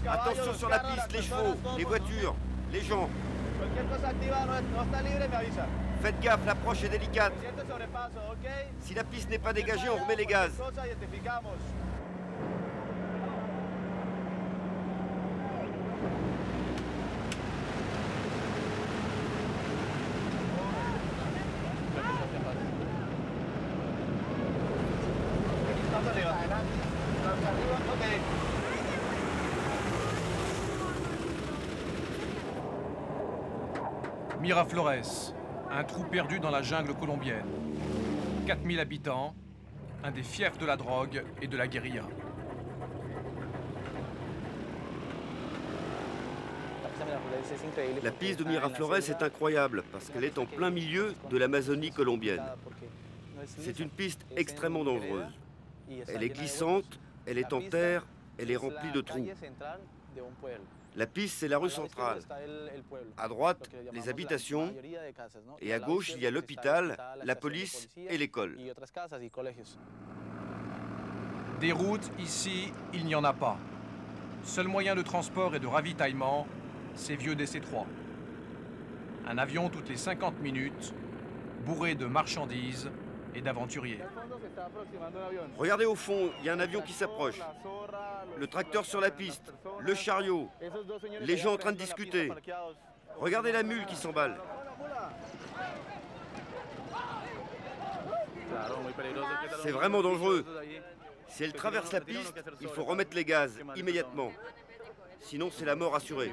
Attention sur la piste, les chevaux, les voitures, les gens. Faites gaffe, l'approche est délicate. Si la piste n'est pas dégagée, on remet les gaz. Miraflores, un trou perdu dans la jungle colombienne. 4000 habitants, un des fiefs de la drogue et de la guérilla. La piste de Miraflores est incroyable parce qu'elle est en plein milieu de l'Amazonie colombienne. C'est une piste extrêmement dangereuse. Elle est glissante, elle est en terre, elle est remplie de trous. La piste, c'est la rue centrale. À droite, les habitations. Et à gauche, il y a l'hôpital, la police et l'école. Des routes, ici, il n'y en a pas. Seul moyen de transport et de ravitaillement, ces vieux DC-3. Un avion toutes les 50 minutes, bourré de marchandises et d'aventuriers. Regardez au fond, il y a un avion qui s'approche. Le tracteur sur la piste, le chariot, les gens en train de discuter. Regardez la mule qui s'emballe. C'est vraiment dangereux. Si elle traverse la piste, il faut remettre les gaz immédiatement. Sinon, c'est la mort assurée.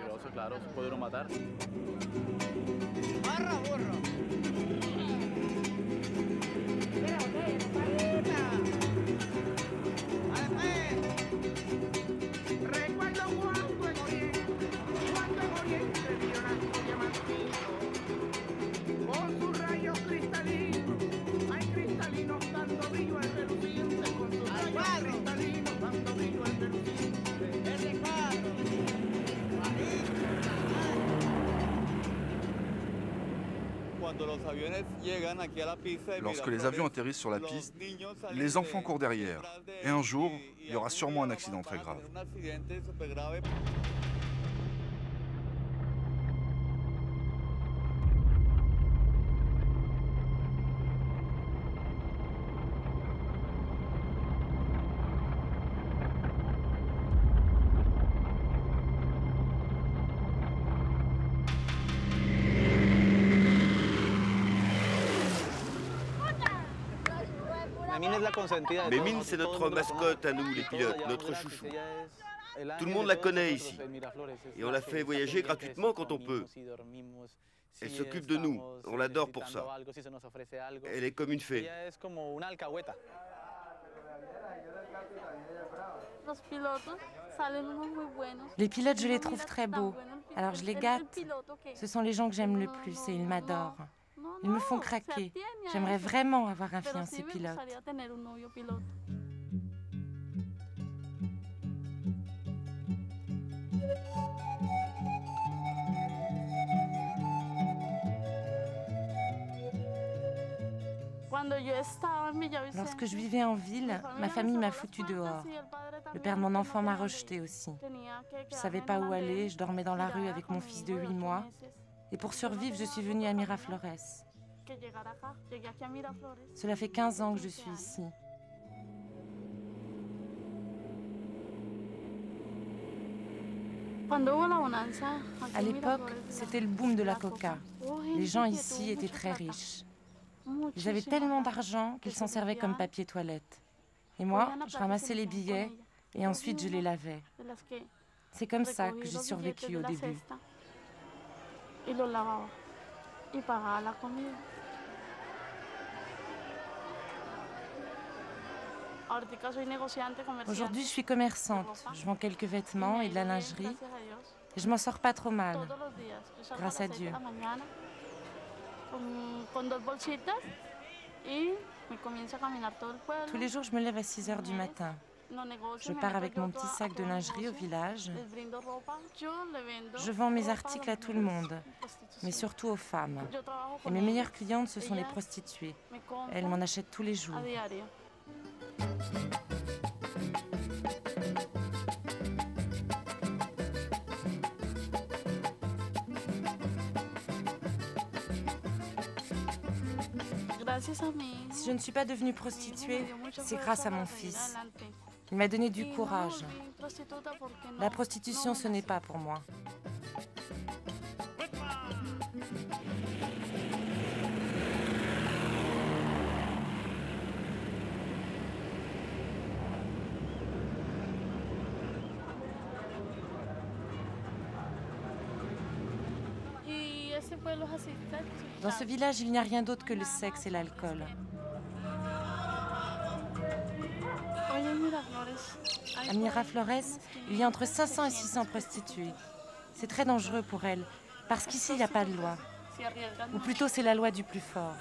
Lorsque les avions atterrissent sur la piste, les enfants courent derrière. Et un jour, il y aura sûrement un accident très grave. Mémine, c'est notre mascotte à nous, les pilotes, notre chouchou. Tout le monde la connaît ici. Et on la fait voyager gratuitement quand on peut. Elle s'occupe de nous. On l'adore pour ça. Elle est comme une fée. Les pilotes, je les trouve très beaux. Alors je les gâte. Ce sont les gens que j'aime le plus et ils m'adorent. Ils me font craquer. J'aimerais vraiment avoir un fiancé pilote. Lorsque je vivais en ville, ma famille m'a foutu dehors. Le père de mon enfant m'a rejeté aussi. Je ne savais pas où aller, je dormais dans la rue avec mon fils de 8 mois. Et pour survivre, je suis venue à Miraflores. Cela fait 15 ans que je suis ici. À l'époque, c'était le boom de la coca. Les gens ici étaient très riches. Ils avaient tellement d'argent qu'ils s'en servaient comme papier toilette. Et moi, je ramassais les billets et ensuite je les lavais. C'est comme ça que j'ai survécu au début. Aujourd'hui, je suis commerçante. Je vends quelques vêtements et de la lingerie. Et je m'en sors pas trop mal, grâce à Dieu. Tous les jours, je me lève à 6 heures du matin. Je pars avec mon petit sac de lingerie au village. Je vends mes articles à tout le monde, mais surtout aux femmes. Et mes meilleures clientes, ce sont les prostituées. Elles m'en achètent tous les jours. Si je ne suis pas devenue prostituée, c'est grâce à mon fils. Il m'a donné du courage. La prostitution, ce n'est pas pour moi. Dans ce village, il n'y a rien d'autre que le sexe et l'alcool. À Miraflores, il y a entre 500 et 600 prostituées. C'est très dangereux pour elles, parce qu'ici, il n'y a pas de loi. Ou plutôt, c'est la loi du plus fort.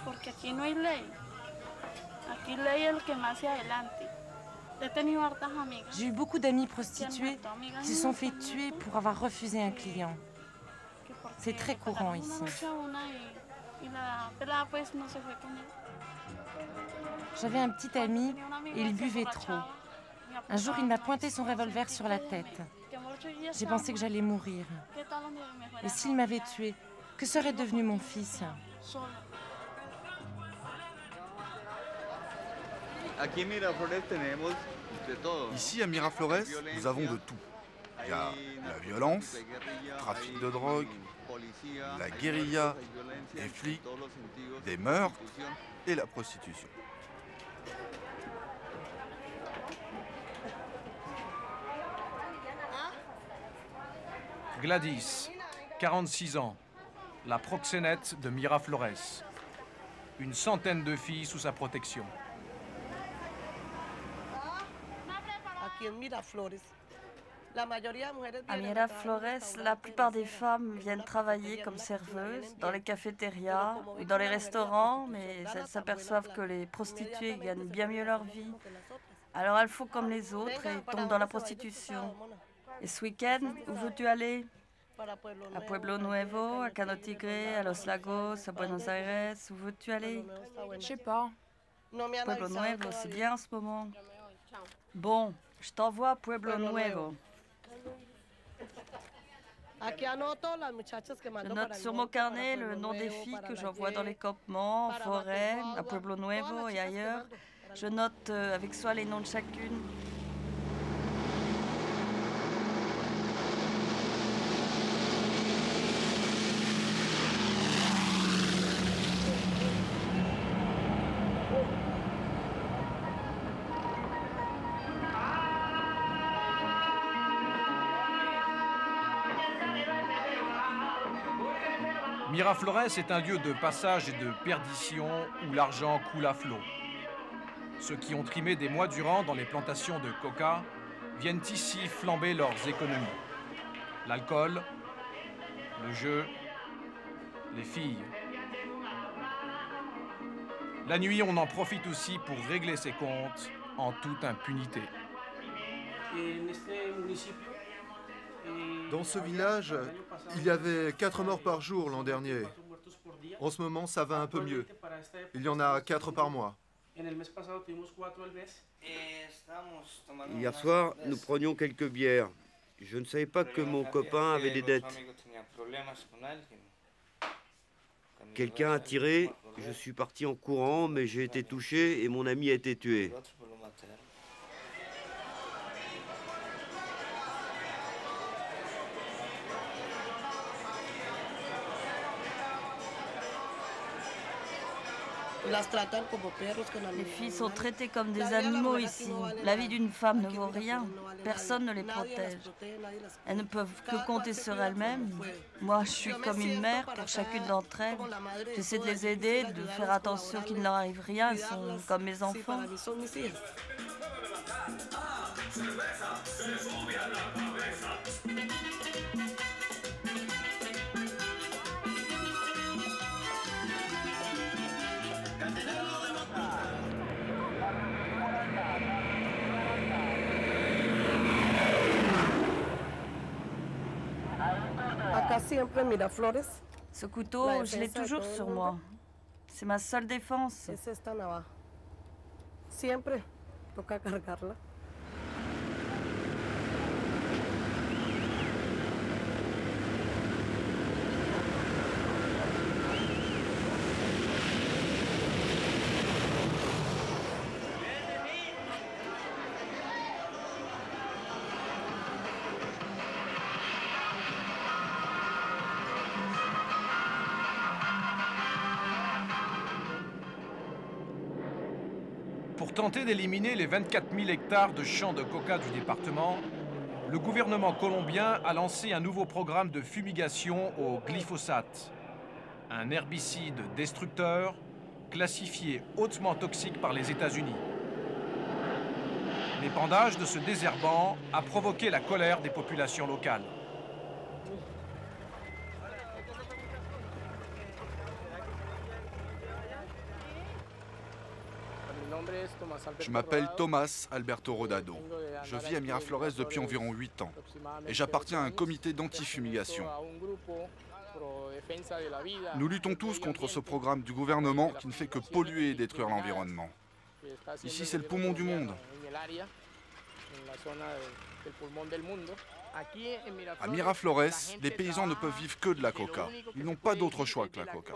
J'ai eu beaucoup d'amis prostituées qui se sont fait tuer pour avoir refusé un client. C'est très courant ici. J'avais un petit ami et il buvait trop. Un jour, il m'a pointé son revolver sur la tête. J'ai pensé que j'allais mourir. Et s'il m'avait tué, que serait devenu mon fils? Ici, à Miraflores, nous avons de tout. Il y a la violence, le trafic de drogue, la guérilla, les flics, des meurtres et la prostitution. Gladys, 46 ans, la proxénète de Miraflores. Une centaine de filles sous sa protection. À Miraflores, la plupart des femmes viennent travailler comme serveuses dans les cafétérias ou dans les restaurants, mais elles s'aperçoivent que les prostituées gagnent bien mieux leur vie. Alors elles font comme les autres et tombent dans la prostitution. Et ce week-end, où veux-tu aller? À Pueblo Nuevo, à Cano Tigre, à Los Lagos, à Buenos Aires, où veux-tu aller? Je sais pas. Pueblo Nuevo, c'est bien en ce moment. Bon, je t'envoie à Pueblo Nuevo. Je note sur mon carnet le nom des filles que j'envoie dans les campements, en forêt, à Pueblo Nuevo et ailleurs. Je note avec soi les noms de chacune. Miraflores est un lieu de passage et de perdition où l'argent coule à flot. Ceux qui ont trimé des mois durant dans les plantations de coca viennent ici flamber leurs économies. L'alcool, le jeu, les filles. La nuit, on en profite aussi pour régler ses comptes en toute impunité. Dans ce village, il y avait 4 morts par jour l'an dernier. En ce moment, ça va un peu mieux. Il y en a 4 par mois. Hier soir, nous prenions quelques bières. Je ne savais pas que mon copain avait des dettes. Quelqu'un a tiré, je suis parti en courant, mais j'ai été touché et mon ami a été tué. Les filles sont traitées comme des animaux ici. La vie d'une femme ne vaut rien. Personne ne les protège. Elles ne peuvent que compter sur elles-mêmes. Moi, je suis comme une mère pour chacune d'entre elles. J'essaie de les aider, de faire attention qu'il ne leur arrive rien. Elles sont comme mes enfants. Ce couteau, je l'ai toujours sur moi. C'est ma seule défense. Pour tenter d'éliminer les 24 000 hectares de champs de coca du département, le gouvernement colombien a lancé un nouveau programme de fumigation au glyphosate, un herbicide destructeur classifié hautement toxique par les États-Unis. L'épandage de ce désherbant a provoqué la colère des populations locales. Je m'appelle Thomas Alberto Rodado. Je vis à Miraflores depuis environ 8 ans et j'appartiens à un comité d'anti-fumigation. Nous luttons tous contre ce programme du gouvernement qui ne fait que polluer et détruire l'environnement. Ici, c'est le poumon du monde. À Miraflores, les paysans ne peuvent vivre que de la coca. Ils n'ont pas d'autre choix que la coca.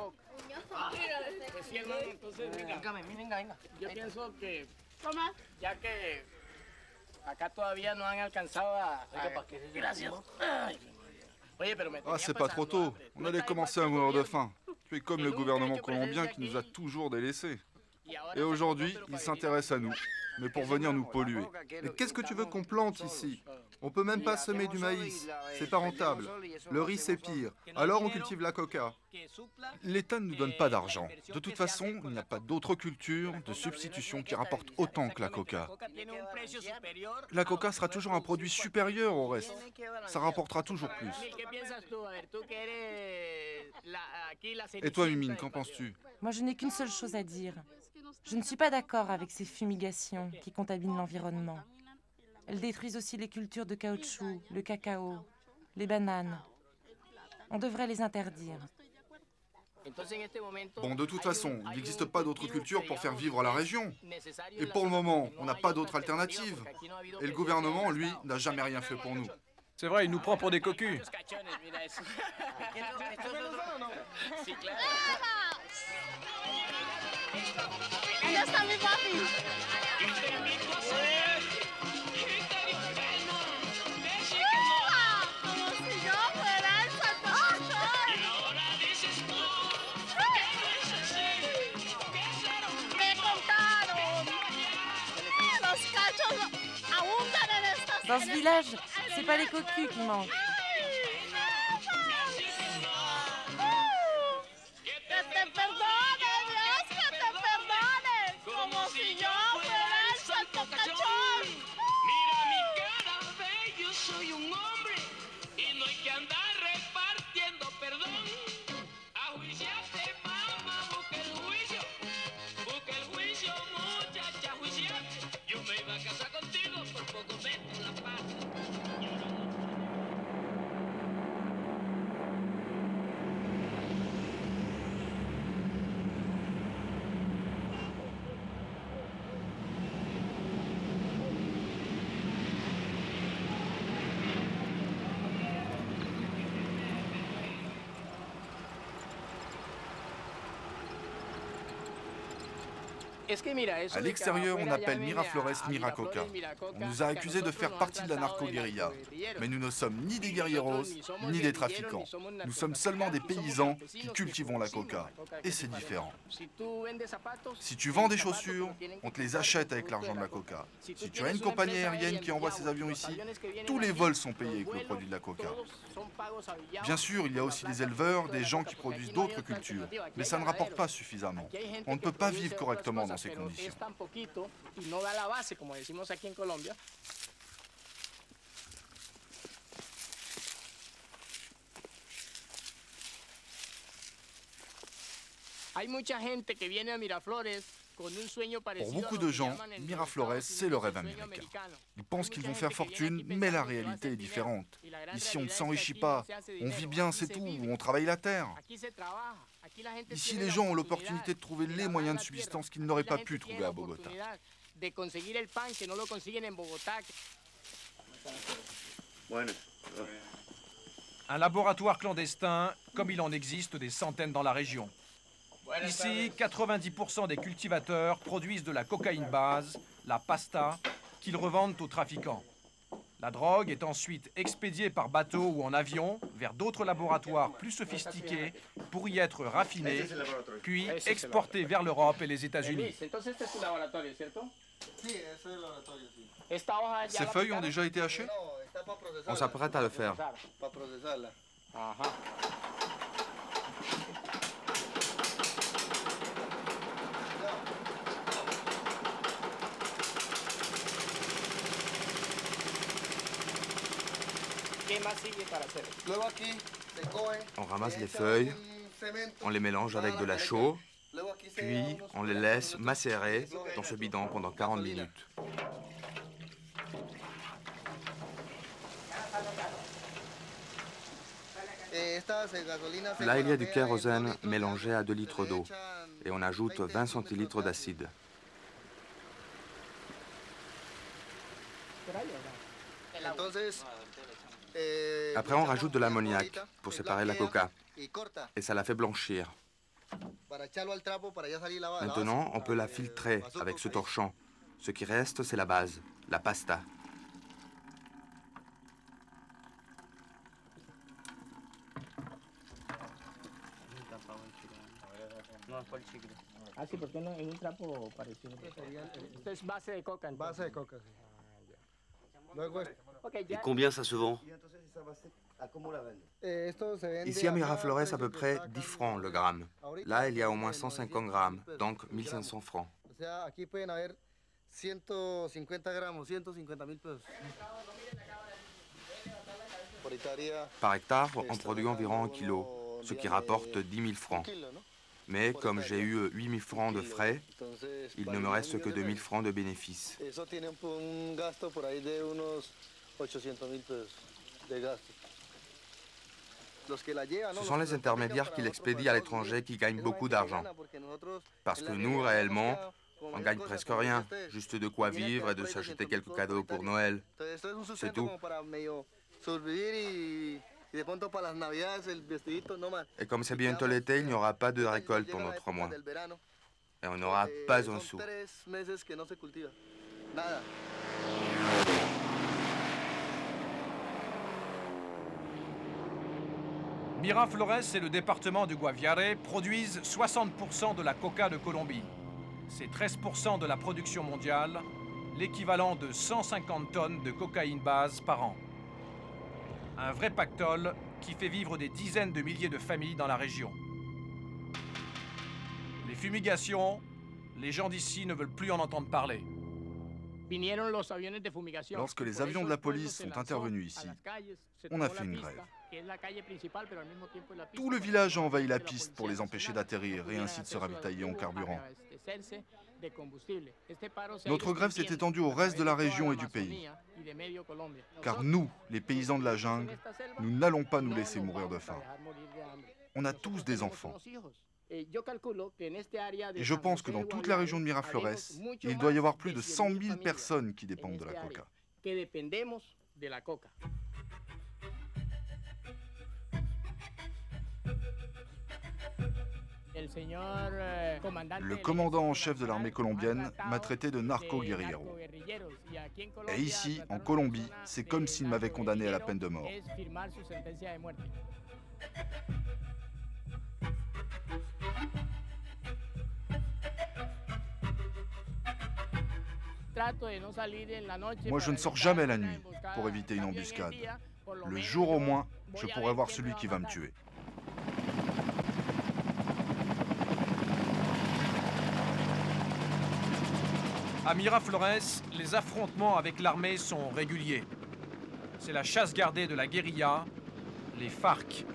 Ah, c'est pas trop tôt. On allait commencer à mourir de faim. Tu es comme le gouvernement colombien qui nous a toujours délaissés. Et aujourd'hui, il s'intéresse à nous, mais pour venir nous polluer. Mais qu'est-ce que tu veux qu'on plante ici? On peut même pas semer du maïs. C'est pas rentable. Le riz, c'est pire. Alors on cultive la coca. L'État ne nous donne pas d'argent. De toute façon, il n'y a pas d'autre culture de substitution qui rapporte autant que la coca. La coca sera toujours un produit supérieur au reste. Ça rapportera toujours plus. Et toi, Mimine, qu'en penses-tu? Moi, je n'ai qu'une seule chose à dire. Je ne suis pas d'accord avec ces fumigations qui contaminent l'environnement. Elles détruisent aussi les cultures de caoutchouc, le cacao, les bananes. On devrait les interdire. Bon, de toute façon, il n'existe pas d'autre culture pour faire vivre la région. Et pour le moment, on n'a pas d'autre alternative. Et le gouvernement, lui, n'a jamais rien fait pour nous. C'est vrai, il nous prend pour des cocus. Dans ce village, c'est pas les cocus qui manquent. À l'extérieur, on appelle Miraflores Miracoca. On nous a accusés de faire partie de la narco-guérilla. Mais nous ne sommes ni des guérilleros, ni des trafiquants. Nous sommes seulement des paysans qui cultivons la coca. Et c'est différent. Si tu vends des chaussures, on te les achète avec l'argent de la coca. Si tu as une compagnie aérienne qui envoie ses avions ici, tous les vols sont payés avec le produit de la coca. Bien sûr, il y a aussi des éleveurs, des gens qui produisent d'autres cultures. Mais ça ne rapporte pas suffisamment. On ne peut pas vivre correctement dans ces conditions. Pour beaucoup de gens, Miraflores, c'est le rêve américain. Ils pensent qu'ils vont faire fortune, mais la réalité est différente. Ici, on ne s'enrichit pas, on vit bien, c'est tout, on travaille la terre. Ici, les gens ont l'opportunité de trouver les moyens de subsistance qu'ils n'auraient pas pu trouver à Bogota. Un laboratoire clandestin, comme il en existe des centaines dans la région. Ici, 90% des cultivateurs produisent de la cocaïne base, la pasta, qu'ils revendent aux trafiquants. La drogue est ensuite expédiée par bateau ou en avion vers d'autres laboratoires plus sophistiqués pour y être raffinée, puis exportée vers l'Europe et les États-Unis. Ces feuilles ont déjà été hachées? On s'apprête à le faire. On ramasse les feuilles, on les mélange avec de la chaux, puis on les laisse macérer dans ce bidon pendant 40 minutes. Là, il y a du kérosène mélangé à 2 litres d'eau et on ajoute 20 centilitres d'acide. Après, on rajoute de l'ammoniac pour séparer la coca et ça la fait blanchir. Maintenant, on peut la filtrer avec ce torchon. Ce qui reste, c'est la base, la pasta. Et combien ça se vend? Ici à Miraflores, à peu près 10 francs le gramme. Là, il y a au moins 150 grammes, donc 1500 francs. Par hectare, on produit environ 1 kilo, ce qui rapporte 10 000 francs. Mais comme j'ai eu 8 000 francs de frais, il ne me reste que 2 000 francs de bénéfices. Ce sont les intermédiaires qui l'expédient à l'étranger qui gagnent beaucoup d'argent. Parce que nous, réellement, on gagne presque rien. Juste de quoi vivre et de s'acheter quelques cadeaux pour Noël. C'est tout. Et comme c'est bientôt l'été, il n'y aura pas de récolte pendant 3 mois. Et on n'aura pas un sou. Miraflores et le département du Guaviare produisent 60% de la coca de Colombie. C'est 13% de la production mondiale, l'équivalent de 150 tonnes de cocaïne base par an. Un vrai pactole qui fait vivre des dizaines de milliers de familles dans la région. Les fumigations, les gens d'ici ne veulent plus en entendre parler. Lorsque les avions de la police sont intervenus ici, on a fait une grève. Tout le village a envahi la piste pour les empêcher d'atterrir et ainsi de se ravitailler en carburant. Notre grève s'est étendue au reste de la région et du pays. Car nous, les paysans de la jungle, nous n'allons pas nous laisser mourir de faim. On a tous des enfants. Et je pense que dans toute la région de Miraflores, il doit y avoir plus de 100 000 personnes qui dépendent de la coca. Le commandant en chef de l'armée colombienne m'a traité de narco-guerrillero. Et ici, en Colombie, c'est comme s'il m'avait condamné à la peine de mort. Moi, je ne sors jamais la nuit pour éviter une embuscade. Le jour au moins, je pourrai voir celui qui va me tuer. À Miraflores, les affrontements avec l'armée sont réguliers. C'est la chasse gardée de la guérilla, les FARC.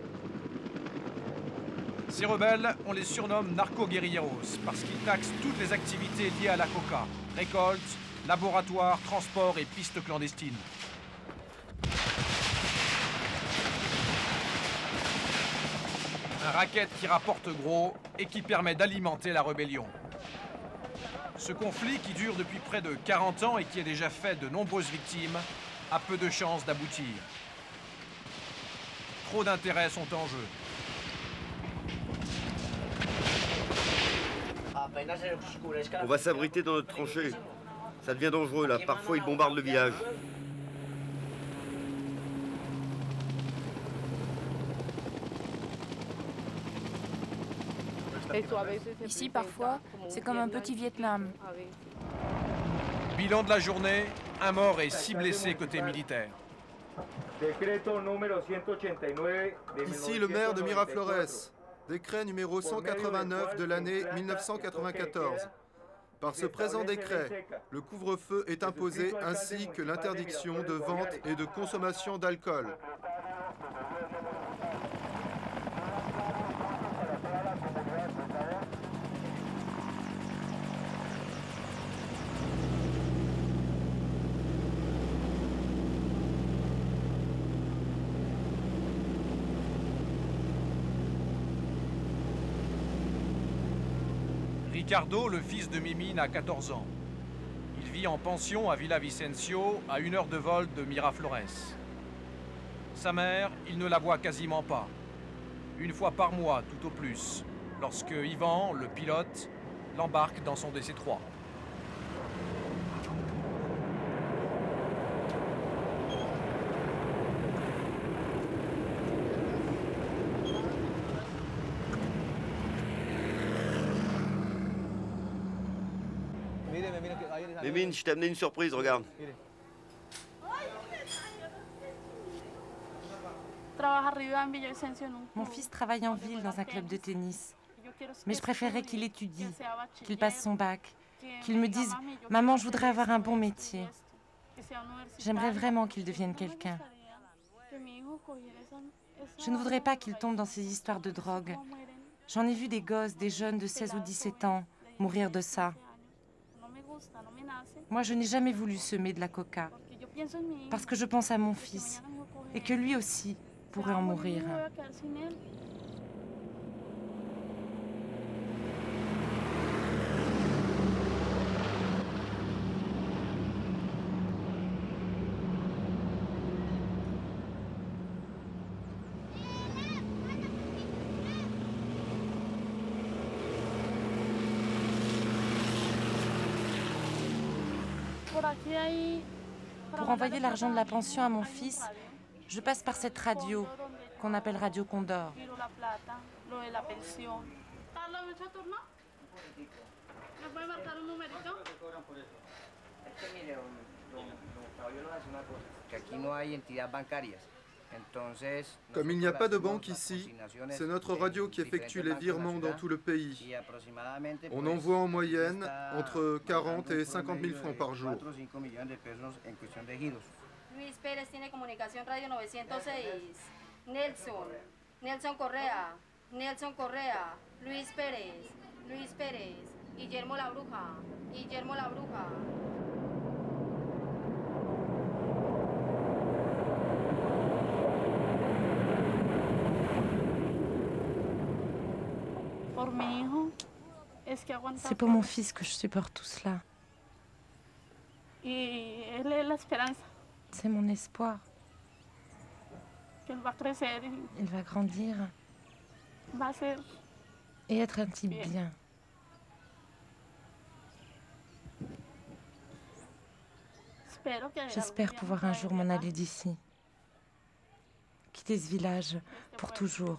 Ces rebelles, on les surnomme narco-guerrilleros parce qu'ils taxent toutes les activités liées à la coca. Récolte, laboratoire, transport et pistes clandestines. Un racket qui rapporte gros et qui permet d'alimenter la rébellion. Ce conflit, qui dure depuis près de 40 ans et qui a déjà fait de nombreuses victimes, a peu de chances d'aboutir. Trop d'intérêts sont en jeu. On va s'abriter dans notre tranchée. Ça devient dangereux là, parfois ils bombardent le village. Ici, parfois, c'est comme un petit Vietnam. Bilan de la journée, 1 mort et 6 blessés côté militaire. Ici le maire de Miraflores. Décret numéro 189 de l'année 1994. Par ce présent décret, le couvre-feu est imposé ainsi que l'interdiction de vente et de consommation d'alcool. Ricardo, le fils de Mimine, a 14 ans. Il vit en pension à Villavicencio, à 1 heure de vol de Miraflores. Sa mère, il ne la voit quasiment pas. 1 fois par mois, tout au plus, lorsque Ivan, le pilote, l'embarque dans son DC-3. Mimine, je t'ai amené une surprise, regarde. Mon fils travaille en ville dans un club de tennis. Mais je préférais qu'il étudie, qu'il passe son bac, qu'il me dise « Maman, je voudrais avoir un bon métier ». J'aimerais vraiment qu'il devienne quelqu'un. Je ne voudrais pas qu'il tombe dans ces histoires de drogue. J'en ai vu des gosses, des jeunes de 16 ou 17 ans, mourir de ça. Moi, je n'ai jamais voulu semer de la coca, parce que je pense à mon fils, et que lui aussi pourrait en mourir. Pour envoyer l'argent de la pension à mon fils, je passe par cette radio, qu'on appelle Radio Condor. Comme il n'y a pas de banque ici, c'est notre radio qui effectue les virements dans tout le pays. On envoie en moyenne entre 40 et 50 000 francs par jour. Luis Pérez tiene comunicación Radio 906. Nelson Correa, Luis Pérez, Guillermo la Bruja. C'est pour mon fils que je supporte tout cela. C'est mon espoir. Il va grandir et être un type bien. J'espère pouvoir un jour m'en aller d'ici, quitter ce village pour toujours.